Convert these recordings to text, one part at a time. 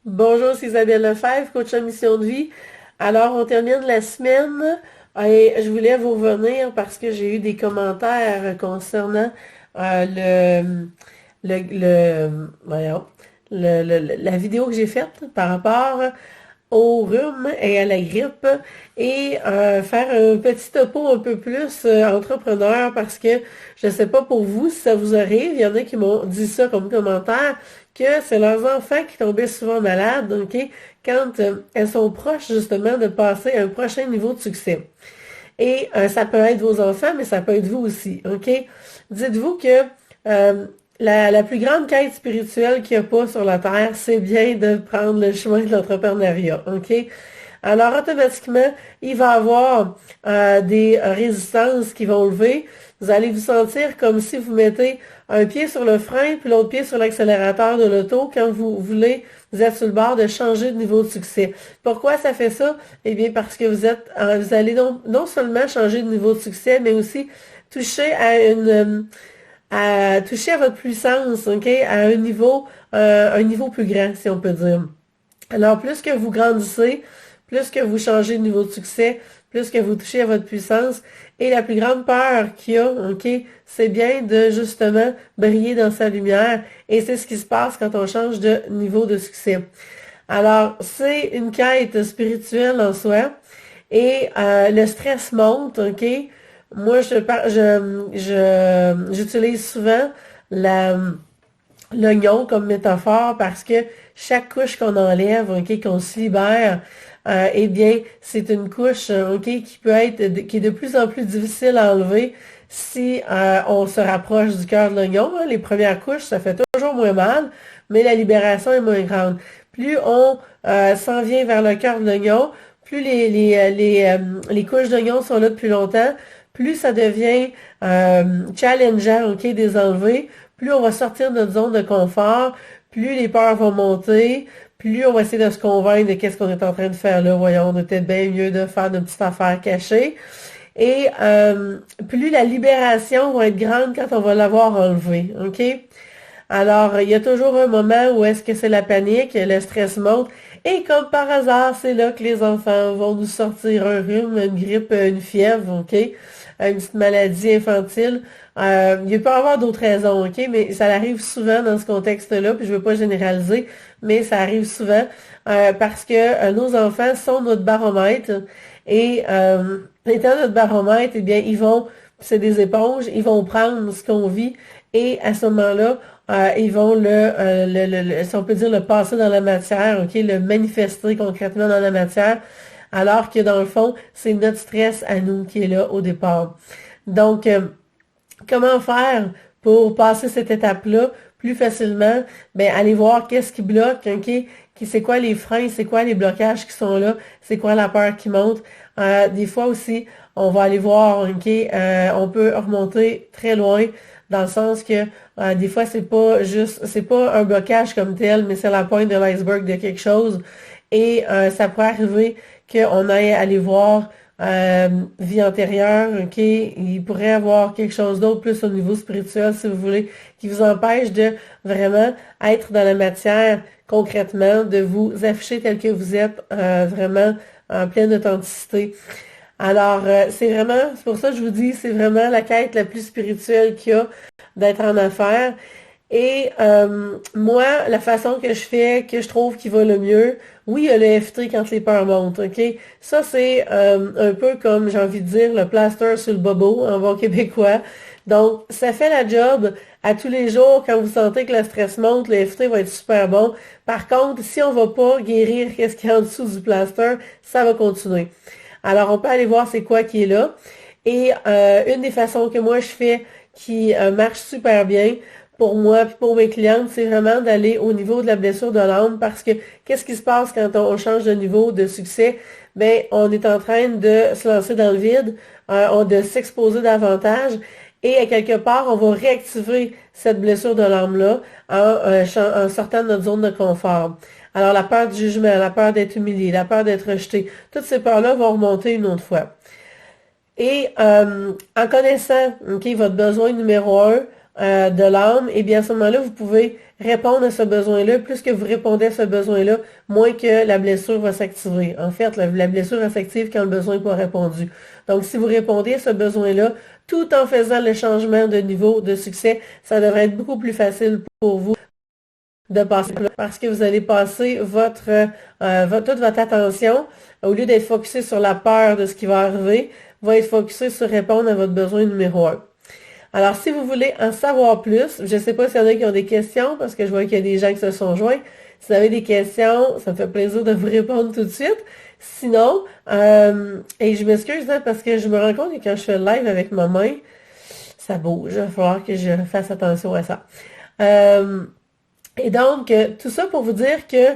Bonjour, c'est Isabelle Lefebvre, coach en mission de vie. Alors, on termine la semaine et je voulais vous revenir parce que j'ai eu des commentaires concernant voyons, la vidéo que j'ai faite par rapport au rhume et à la grippe et faire un petit topo un peu plus entrepreneur parce que je ne sais pas pour vous si ça vous arrive, il y en a qui m'ont dit ça comme commentaire, que c'est leurs enfants qui tombaient souvent malades, ok, quand elles sont proches justement de passer à un prochain niveau de succès. Et ça peut être vos enfants, mais ça peut être vous aussi, ok? Dites-vous que euh, la plus grande quête spirituelle qu'il n'y a pas sur la Terre, c'est bien de prendre le chemin de l'entrepreneuriat, ok? Alors, automatiquement, il va y avoir des résistances qui vont lever. Vous allez vous sentir comme si vous mettez un pied sur le frein puis l'autre pied sur l'accélérateur de l'auto quand vous êtes sur le bord de changer de niveau de succès. Pourquoi ça fait ça? Eh bien, parce que vous allez non seulement changer de niveau de succès, mais aussi toucher à toucher à votre puissance, ok, à un niveau plus grand, si on peut dire. Alors, plus que vous grandissez, plus que vous changez de niveau de succès, plus que vous touchez à votre puissance, et la plus grande peur qu'il y a, ok, c'est bien de justement briller dans sa lumière, et c'est ce qui se passe quand on change de niveau de succès. Alors, c'est une quête spirituelle en soi, et le stress monte, ok. Moi, j'utilise souvent la l'oignon comme métaphore parce que chaque couche qu'on enlève, ok, qu'on se libère, eh bien, c'est une couche, ok, qui est de plus en plus difficile à enlever si on se rapproche du cœur de l'oignon. Hein. Les premières couches, ça fait toujours moins mal, mais la libération est moins grande. Plus on s'en vient vers le cœur de l'oignon, plus les couches d'oignon sont là depuis longtemps, plus ça devient challengeant, ok, des enlever, plus on va sortir de notre zone de confort, plus les peurs vont monter, plus on va essayer de se convaincre de qu'est-ce qu'on est en train de faire là. Voyons, on est peut-être bien mieux de faire une petite affaire cachée. Et plus la libération va être grande quand on va l'avoir enlevé. OK? Alors, il y a toujours un moment où est-ce que c'est la panique, le stress monte, et comme par hasard, c'est là que les enfants vont nous sortir un rhume, une grippe, une fièvre, ok? Une petite maladie infantile. Il peut y avoir d'autres raisons, ok? Mais ça arrive souvent dans ce contexte-là, puis je veux pas généraliser, mais ça arrive souvent parce que nos enfants sont notre baromètre, et étant notre baromètre, eh bien, c'est des éponges, ils vont prendre ce qu'on vit, et à ce moment-là, ils vont si on peut dire, le passer dans la matière, ok, le manifester concrètement dans la matière, alors que dans le fond, c'est notre stress à nous qui est là au départ. Donc, comment faire pour passer cette étape-là plus facilement? Ben, aller voir qu'est-ce qui bloque, ok? C'est quoi les freins, c'est quoi les blocages qui sont là, c'est quoi la peur qui monte. Des fois aussi, on va aller voir, ok? On peut remonter très loin dans le sens que des fois, c'est pas un blocage comme tel, mais c'est la pointe de l'iceberg de quelque chose. Et ça pourrait arriver qu'on aille aller voir vie antérieure, ok? Il pourrait avoir quelque chose d'autre plus au niveau spirituel, si vous voulez, qui vous empêche de vraiment être dans la matière concrètement, de vous afficher tel que vous êtes vraiment en pleine authenticité. Alors, c'est pour ça que je vous dis, c'est vraiment la quête la plus spirituelle qu'il y a d'être en affaires. Et moi, la façon que je fais, que je trouve qui va le mieux, oui, il y a le FT quand les peurs montent, ok? Ça, c'est un peu comme, j'ai envie de dire, le plaster sur le bobo en bon québécois. Donc, ça fait la job à tous les jours. Quand vous sentez que le stress monte, le FT va être super bon. Par contre, si on va pas guérir qu'est-ce qu'il y a en dessous du plaster, ça va continuer. Alors, on peut aller voir c'est quoi qui est là. Et une des façons que moi je fais qui marche super bien pour moi et pour mes clientes, c'est vraiment d'aller au niveau de la blessure de l'âme parce que qu'est-ce qui se passe quand on change de niveau de succès? Ben, on est en train de se lancer dans le vide, de s'exposer davantage et à quelque part, on va réactiver cette blessure de l'âme-là en sortant de notre zone de confort. Alors, la peur du jugement, la peur d'être humilié, la peur d'être rejeté, toutes ces peurs-là vont remonter une autre fois. Et en connaissant ok, votre besoin numéro un, de l'âme, et bien à ce moment-là, vous pouvez répondre à ce besoin-là. Plus que vous répondez à ce besoin-là, moins que la blessure va s'activer. En fait, la blessure elle s'active quand le besoin n'est pas répondu. Donc, si vous répondez à ce besoin-là, tout en faisant le changement de niveau de succès, ça devrait être beaucoup plus facile pour vous de passer là, parce que vous allez passer toute votre attention, au lieu d'être focusé sur la peur de ce qui va arriver, va être focusé sur répondre à votre besoin numéro un. Alors, si vous voulez en savoir plus, je ne sais pas s'il y en a qui ont des questions, parce que je vois qu'il y a des gens qui se sont joints. Si vous avez des questions, ça me fait plaisir de vous répondre tout de suite. Sinon, et je m'excuse parce que je me rends compte que quand je fais le live avec ma main, ça bouge. Il va falloir que je fasse attention à ça. Et donc, tout ça pour vous dire que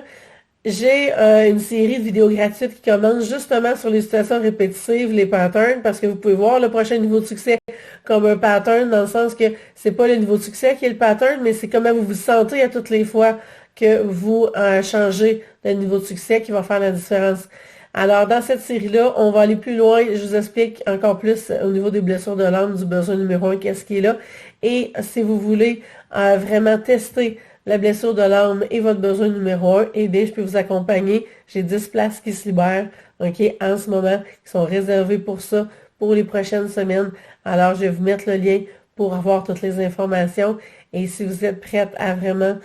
j'ai une série de vidéos gratuites qui commence justement sur les situations répétitives, les patterns, parce que vous pouvez voir le prochain niveau de succès comme un pattern, dans le sens que c'est pas le niveau de succès qui est le pattern, mais c'est comment vous vous sentez à toutes les fois que vous changez de niveau de succès qui va faire la différence. Alors, dans cette série-là, on va aller plus loin. Je vous explique encore plus au niveau des blessures de l'âme, du besoin numéro un, qu'est-ce qui est là. Et si vous voulez vraiment tester la blessure de l'âme et votre besoin numéro un, eh bien, je peux vous accompagner. J'ai 10 places qui se libèrent, OK, en ce moment, qui sont réservées pour ça, pour les prochaines semaines. Alors, je vais vous mettre le lien pour avoir toutes les informations. Et si vous êtes prête à vraiment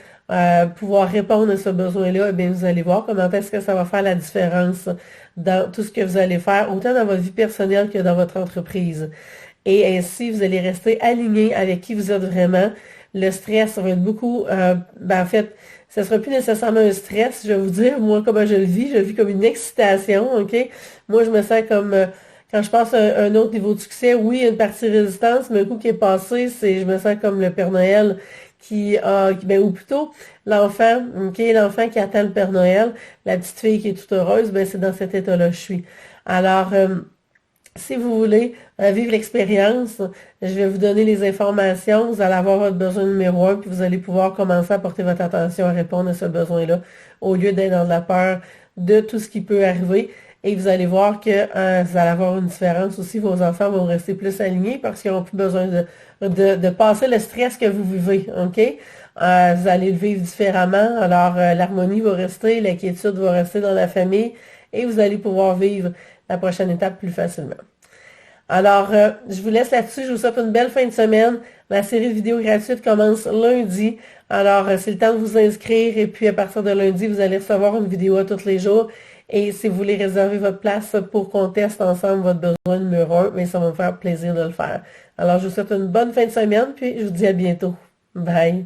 pouvoir répondre à ce besoin-là, eh bien, vous allez voir comment est-ce que ça va faire la différence dans tout ce que vous allez faire, autant dans votre vie personnelle que dans votre entreprise. Et ainsi, vous allez rester aligné avec qui vous êtes vraiment. Le stress, ça va être beaucoup, en fait, ça ne sera plus nécessairement un stress, je vais vous dire, moi, comment je le vis. Je le vis comme une excitation, OK? Moi, je me sens comme, quand je passe à un autre niveau de succès, oui, il y a une partie résistance, mais un coup qui est passé, je me sens comme le Père Noël ou plutôt l'enfant, OK? L'enfant qui attend le Père Noël, la petite fille qui est toute heureuse, ben, c'est dans cet état-là que je suis. Alors, si vous voulez vivre l'expérience, je vais vous donner les informations. Vous allez avoir votre besoin numéro un, puis vous allez pouvoir commencer à porter votre attention à répondre à ce besoin-là, au lieu d'être dans la peur de tout ce qui peut arriver. Et vous allez voir que vous allez avoir une différence aussi. Vos enfants vont rester plus alignés parce qu'ils n'ont plus besoin de passer le stress que vous vivez. OK? Vous allez le vivre différemment. Alors, l'harmonie va rester, l'inquiétude va rester dans la famille et vous allez pouvoir vivre la prochaine étape plus facilement. Alors, je vous laisse là-dessus. Je vous souhaite une belle fin de semaine. La série de vidéos gratuites commence lundi. Alors, c'est le temps de vous inscrire. Et puis, à partir de lundi, vous allez recevoir une vidéo à tous les jours. Et si vous voulez réserver votre place pour qu'on teste ensemble votre besoin numéro un, mais ça va me faire plaisir de le faire. Alors, je vous souhaite une bonne fin de semaine. Puis, je vous dis à bientôt. Bye.